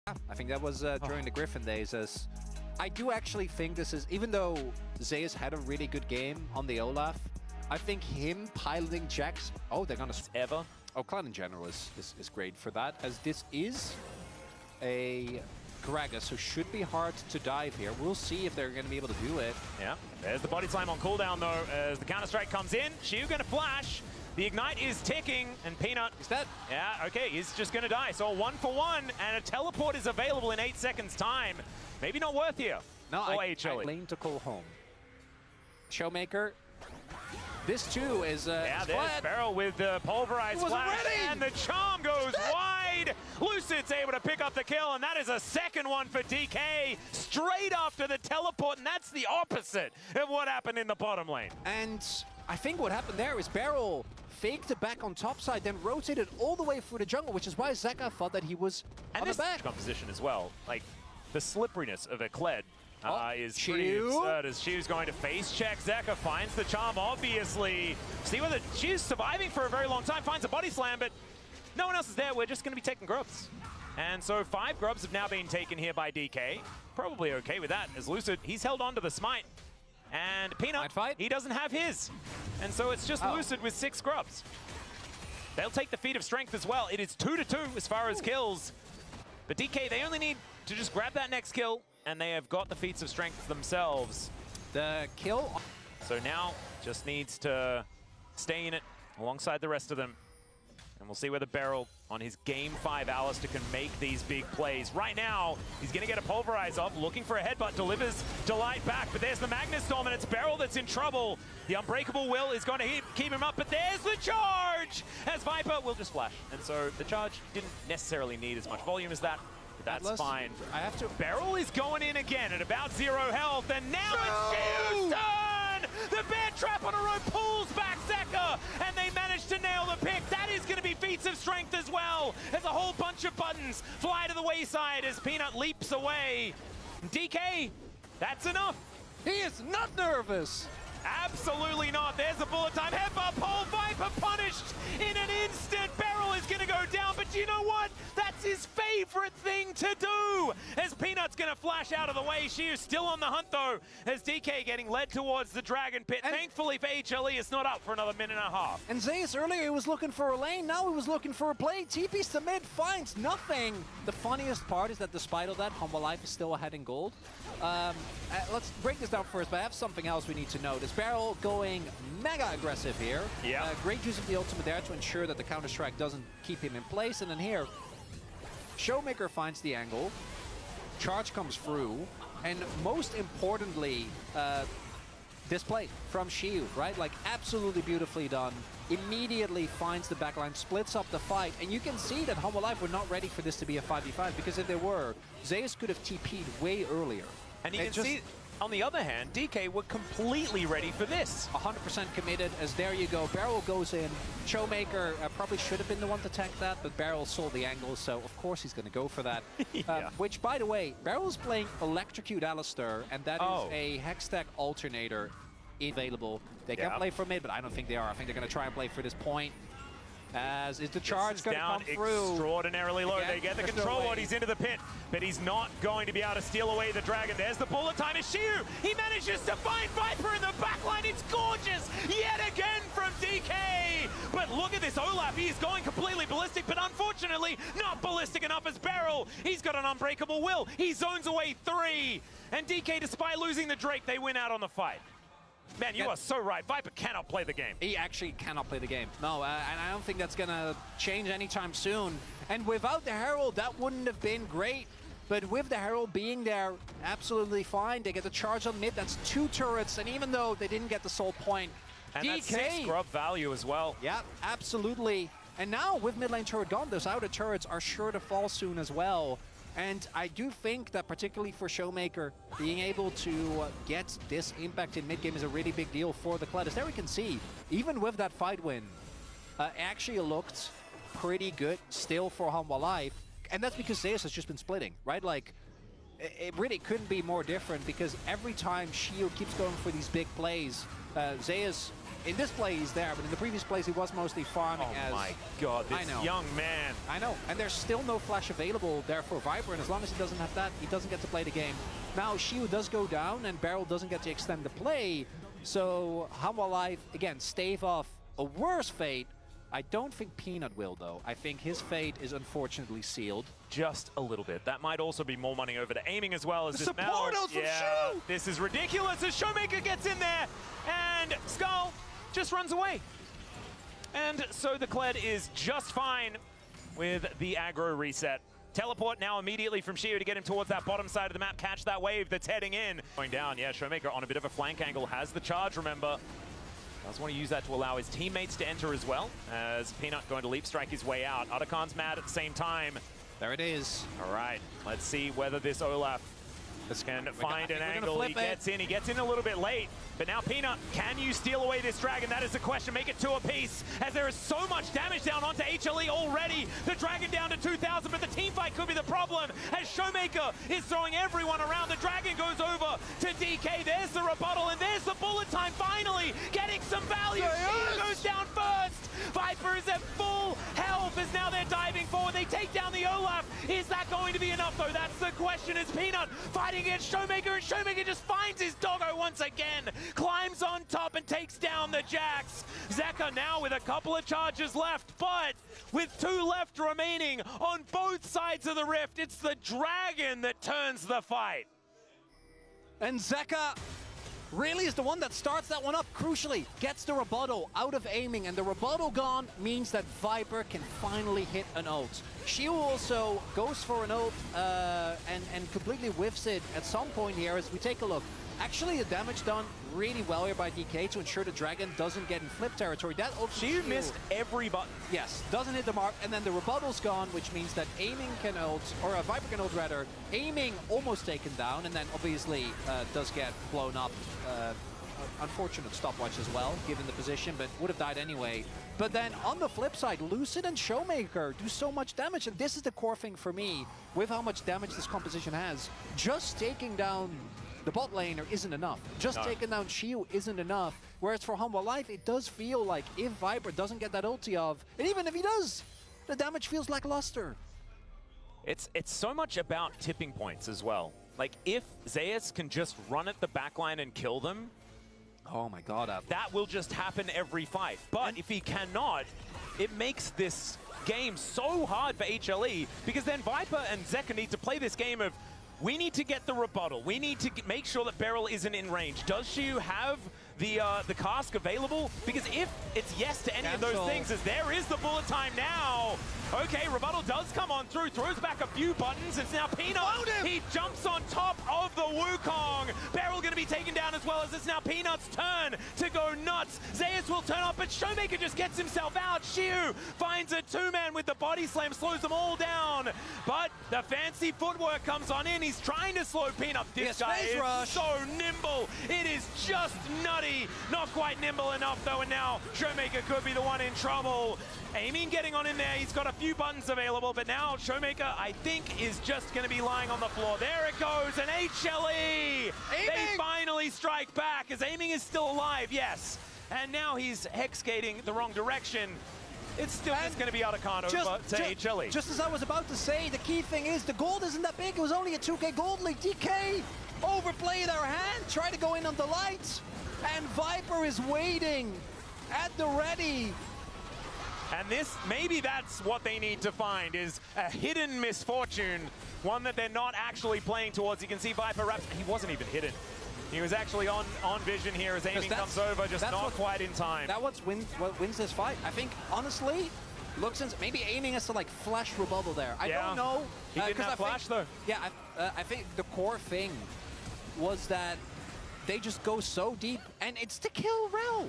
I think that was during the Griffin days. As I do actually think this is, even though Zeus had a really good game on the Olaf, I think him piloting Jax. Oh, they're gonna ever. Oh, Clan in general is great for that, as this is a Gragas who should be hard to dive here. We'll see if they're going to be able to do it. Yeah, there's the body slam on cooldown though, as the counter-strike comes in. Xiu gonna flash. The Ignite is ticking, and Peanut... Is that? Yeah, okay, he's just gonna die. So a 1-for-1, and a teleport is available in 8 seconds' time. Maybe not worth here. No, I HLE. lane to call home. Showmaker. This too is yeah, there's Barrel with the pulverized flash, and the charm goes wide. Lucid's able to pick up the kill, and that is a second one for DK straight after the teleport, and that's the opposite of what happened in the bottom lane. And I think what happened there is Barrel faked it back on top side, then rotated all the way through the jungle, which is why Zeka thought that he was on the back. Composition as well, like the slipperiness of a Kled. Is Xiu. pretty absurd as Xiu's going to face check. Zeka finds the charm, obviously. See whether Xiu's surviving for a very long time, finds a body slam, but no one else is there. We're just going to be taking grubs. And so 5 grubs have now been taken here by DK. Probably okay with that, as Lucid, he's held on to the smite. And Peanut, he doesn't have his. And so it's just Lucid with 6 grubs. They'll take the feat of strength as well. It is 2-2 as far as kills. But DK, they only need to just grab that next kill, and they have got the feats of strength themselves. The kill. So now just needs to stay in it alongside the rest of them. And we'll see whether Barrel on his Game 5 Alistair can make these big plays. Right now, he's going to get a Pulverize off, looking for a headbutt, delivers Delight back, but there's the Magnus Storm, and it's Barrel that's in trouble. The Unbreakable Will is going to keep him up, but there's the charge! As Viper will just flash. And so the charge didn't necessarily need as much volume as that. That's fine. I have to. Barrel is going in again at about 0 health, and now it's Xiu's turn! The bear trap on a rope pulls back Zeka, and they manage to nail the pick. That is going to be feats of strength as well, as a whole bunch of buttons fly to the wayside as Peanut leaps away. DK, that's enough. He is not nervous. Absolutely not. There's the bullet time. Headbutt pole. Viper punished in an instant. Barrel is going to go down, but you know what? That's his favorite thing to do. As Peanut's going to flash out of the way. Xiu still on the hunt, though, as DK getting led towards the Dragon Pit. And thankfully for HLE, it's not up for another minute and a half. And Zeus earlier, he was looking for a lane. Now he was looking for a play. TP's to mid, finds nothing. The funniest part is that despite all that, Humble Life is still ahead in gold. Let's break this down first, but I have something else we need to note. Is Barrel going mega aggressive here. Yeah. Great use of the ultimate there to ensure that the counter-strike doesn't keep him in place. And then here, Showmaker finds the angle. Charge comes through. And most importantly, this play from Xiu, right? Like, absolutely beautifully done. Immediately finds the backline, splits up the fight. And you can see that Humble Life were not ready for this to be a 5v5, because if they were, Zeus could have TP'd way earlier. And you can see, on the other hand, DK were completely ready for this. 100% committed, as there you go. Barrel goes in. Showmaker probably should have been the one to tank that, but Barrel saw the angle, so of course he's going to go for that. Yeah. Which, by the way, Barrel's playing Electrocute Alistair, and that is a Hextech alternator available. They can play for mid, but I don't think they are. I think they're going to try and play for this point. As is the charge going to come through. Extraordinarily low. They get the control ward. He's into the pit, but he's not going to be able to steal away the dragon. There's the bullet time. Is Xiu. He manages to find Viper in the backline. It's gorgeous yet again from DK. But look at this Olaf. He's going completely ballistic, but unfortunately not ballistic enough as Barrel. He's got an Unbreakable Will. He zones away 3. And DK, despite losing the Drake, they win out on the fight. Man, you are so right. Viper cannot play the game. He actually cannot play the game. No, and I don't think that's going to change anytime soon. And without the Herald, that wouldn't have been great. But with the Herald being there, absolutely fine. They get the charge on mid. That's 2 turrets. And even though they didn't get the soul point, and DK, that's 6 grub value as well. Yeah, absolutely. And now with mid lane turret gone, those outer turrets are sure to fall soon as well. And I do think that particularly for Showmaker, being able to get this impact in mid-game is a really big deal for the Kled. As there we can see, even with that fight win, actually looked pretty good still for Humble Life. And that's because Zeus has just been splitting, right? Like, it really couldn't be more different because every time Shield keeps going for these big plays, Zeus, in this play he's there, but in the previous plays he was mostly farming as... Oh my god, this young man. I know, and there's still no flash available there for Viper, and as long as he doesn't have that, he doesn't get to play the game. Now Shield does go down, and Beryl doesn't get to extend the play, so Hanwha Life, again, stave off a worse fate. I don't think Peanut will, though. I think his fate is unfortunately sealed. Just a little bit. That might also be more money over to aiming as well as this support ult from Shu! This is ridiculous as Showmaker gets in there, and Skull just runs away. And so the Kled is just fine with the aggro reset. Teleport now immediately from Shio to get him towards that bottom side of the map, catch that wave that's heading in. Going down, yeah, Showmaker on a bit of a flank angle, has the charge, remember. Does want to use that to allow his teammates to enter as well, as Peanut going to leap strike his way out. Otachan's mad at the same time. There it is. All right, let's see whether this Olaf can find an angle. He gets in a little bit late. But now Peanut, can you steal away this dragon? That is the question. Make it 2 apiece, as there is so much damage down onto HLE already. The dragon down to 2,000, but the team fight could be the problem, as Showmaker is throwing everyone around. The dragon goes over to DK. There's the rebuttal, and there's the bullet time finally getting some value. Shia goes down first. Viper is at full health, as now they're diving forward. They take down the Olaf. Is that going to be enough, though? That's the question, as Peanut fighting against Showmaker, and Showmaker just finds his doggo once again. Climbs on top and takes down the Jax. Zeka now with a couple of charges left, but with 2 left remaining on both sides of the rift, it's the dragon that turns the fight. And Zeka really is the one that starts that one up, crucially. Gets the rebuttal out of aiming, and the rebuttal gone means that Viper can finally hit an ult. Shio also goes for an ult and completely whiffs it at some point here as we take a look. Actually, the damage done really well here by DK to ensure the dragon doesn't get in flip territory. That ult Shio missed every button. Yes, doesn't hit the mark, and then the rebuttal's gone, which means that aiming can ult, or a Viper can ult rather. Aiming almost taken down, and then obviously does get blown up. Unfortunate stopwatch as well, given the position, but would have died anyway. But then on the flip side, Lucid and Showmaker do so much damage, and this is the core thing for me, with how much damage this composition has. Just taking down the bot laner isn't enough. Just taking down Shio isn't enough. Whereas for Hanwha Life, it does feel like if Viper doesn't get that ulti of, and even if he does, the damage feels lackluster. It's so much about tipping points as well. Like, if Zeus can just run at the backline and kill them, oh my god, that will just happen every fight. But if he cannot, it makes this game so hard for HLE, because then Viper and Zeka need to play this game of, we need to get the rebuttal. We need to make sure that Beryl isn't in range. Does Shiu have the cask available? Because if it's yes to any of those things, as there is the bullet time now. Okay, rebuttal does come on through, throws back a few buttons. It's now Peanut. He jumps on top of the Wukong. Beryl going to be taken down as well, as it's now Peanut's turn to go nuts. Zeus will turn up, but Showmaker just gets himself out. Shiu finds a 2-man with the body slam, slows them all down. But the fancy footwork comes on in. He's trying to slow Peanut. This guy is so nimble. It is just nutty. Not quite nimble enough, though, and now Showmaker could be the one in trouble. Aiming getting on in there. He's got a few buttons available, but now Showmaker, I think, is just going to be lying on the floor. There it goes, and HLE! They finally strike back, as Aiming is still alive, yes. And now he's hex skating the wrong direction. It's still just going to be Otachan over to HLE. Just as I was about to say, the key thing is the gold isn't that big. It was only a 2K gold league. DK overplayed our hand, tried to go in on the lights, and Viper is waiting at the ready. And this, maybe that's what they need to find, is a hidden misfortune, one that they're not actually playing towards. You can see Viper wrapped. He wasn't even hidden. He was actually on vision here as Aiming comes over, just not quite in time. That's what wins this fight. I think, honestly, maybe Aiming has to like flash rebuttal there. I don't know. He didn't have flash though. Yeah, I think the core thing was that they just go so deep, and it's to kill Rel.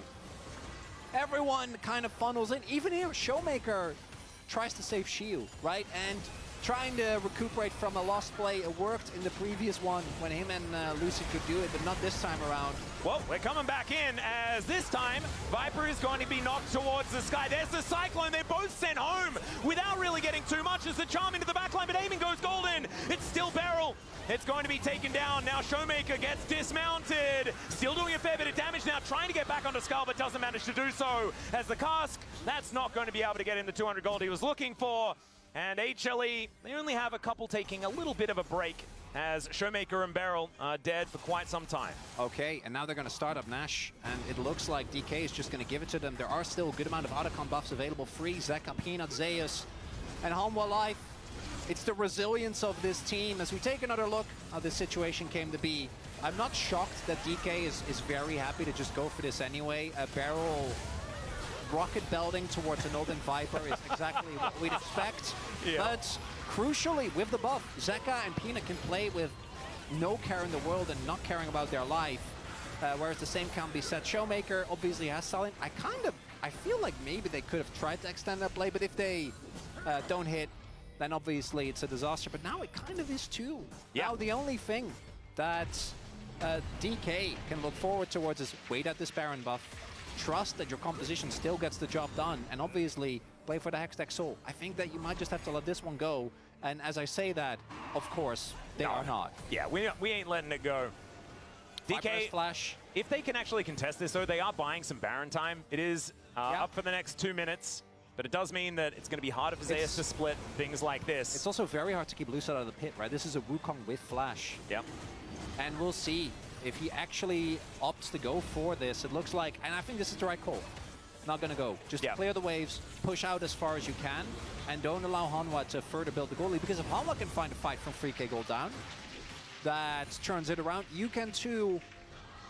Everyone kind of funnels in. Even here, Showmaker tries to save Shiu, right? And trying to recuperate from a lost play. It worked in the previous one when him and Lucy could do it, but not this time around. Well, we're coming back in, as this time, Viper is going to be knocked towards the sky. There's the Cyclone. They're both sent home without really getting too much as the charm into the backline, but Aiming goes golden. It's still Beryl It's going to be taken down. Now Showmaker gets dismounted. Still doing a fair bit of damage now, trying to get back onto Skull, but doesn't manage to do so. As the cask, that's not going to be able to get him the 200 gold he was looking for. And HLE, they only have a couple taking a little bit of a break, as Showmaker and Beryl are dead for quite some time. Okay, and now they're going to start up Nash, and it looks like DK is just going to give it to them. There are still a good amount of Otacon buffs available. Free, Zeka, Peanut, Zeus, and Hanwha Life. It's the resilience of this team. As we take another look how this situation came to be, I'm not shocked that DK is very happy to just go for this anyway. A Beryl rocket belting towards a Northern Viper is exactly what we'd expect. Yeah. But crucially, with the buff, Zeka and Peanut can play with no care in the world and not caring about their life. Whereas the same can be said. Showmaker obviously has Silent. I feel like maybe they could have tried to extend that play, but if they don't hit, then obviously it's a disaster. But now it kind of is too. Yeah. Now the only thing that DK can look forward towards is wait at this Baron buff, trust that your composition still gets the job done, and obviously play for the Hextech Soul. I think that you might just have to let this one go. And as I say that, of course, they are not. Yeah, we ain't letting it go. DK, Flash. If they can actually contest this, though, they are buying some Baron time. It is up for the next 2 minutes. But it does mean that it's going to be harder for Zeus to split things like this. It's also very hard to keep Lucid out of the pit, right? This is a Wukong with Flash. Yep. And we'll see if he actually opts to go for this. It looks like, and I think this is the right call. Not going to go. Just clear the waves, push out as far as you can, and don't allow Hanwha to further build the goal lead. Because if Hanwha can find a fight from 3k gold down, that turns it around. You can too.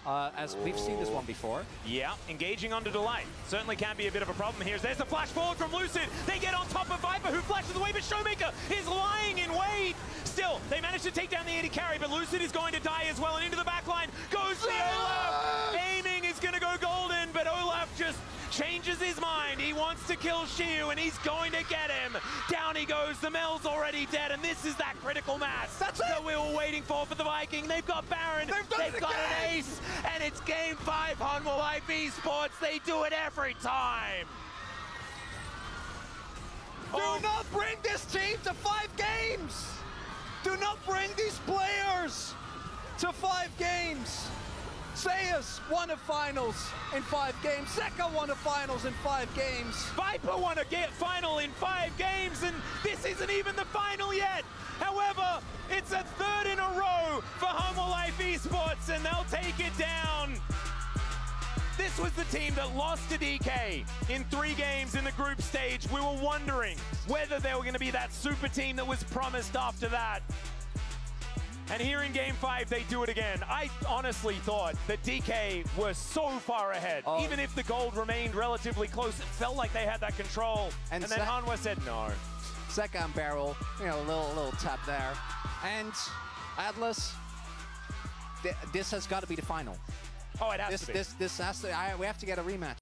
As we've seen this one before. Yeah, engaging onto Delight certainly can be a bit of a problem here. There's a flash forward from Lucid. They get on top of Viper, who flashes away, but Showmaker is lying in wait. Still, they manage to take down the AD carry, but Lucid is going to die as well, and into the backline goes the Olaf. Aiming is going to go golden, but Olaf just changes his mind. He wants to kill Shiu, and he's going to get him. Down he goes. The Mel's already dead, and this is that critical mass that we were waiting for the Viking. They've got Baron. They've got an ace, and it's Game 5 Hanwha Life Esports. They do it every time. Do not bring this team to 5 games! Do not bring these players to 5 games! Zeus won a finals in 5 games. Zeka won a finals in 5 games. Viper won a final in 5 games, and this isn't even the final yet. However, it's a 3rd in a row for Hanwha Life Esports, and they'll take it down. This was the team that lost to DK in 3 games in the group stage. We were wondering whether they were going to be that super team that was promised after that. And here in Game 5, they do it again. I honestly thought that DK was so far ahead. Even if the gold remained relatively close, it felt like they had that control. And then Hanwha said no. Zeka and Beryl, you know, a little tap there. And Atlas, this has got to be the final. Oh, it has to be. This has to. We have to get a rematch.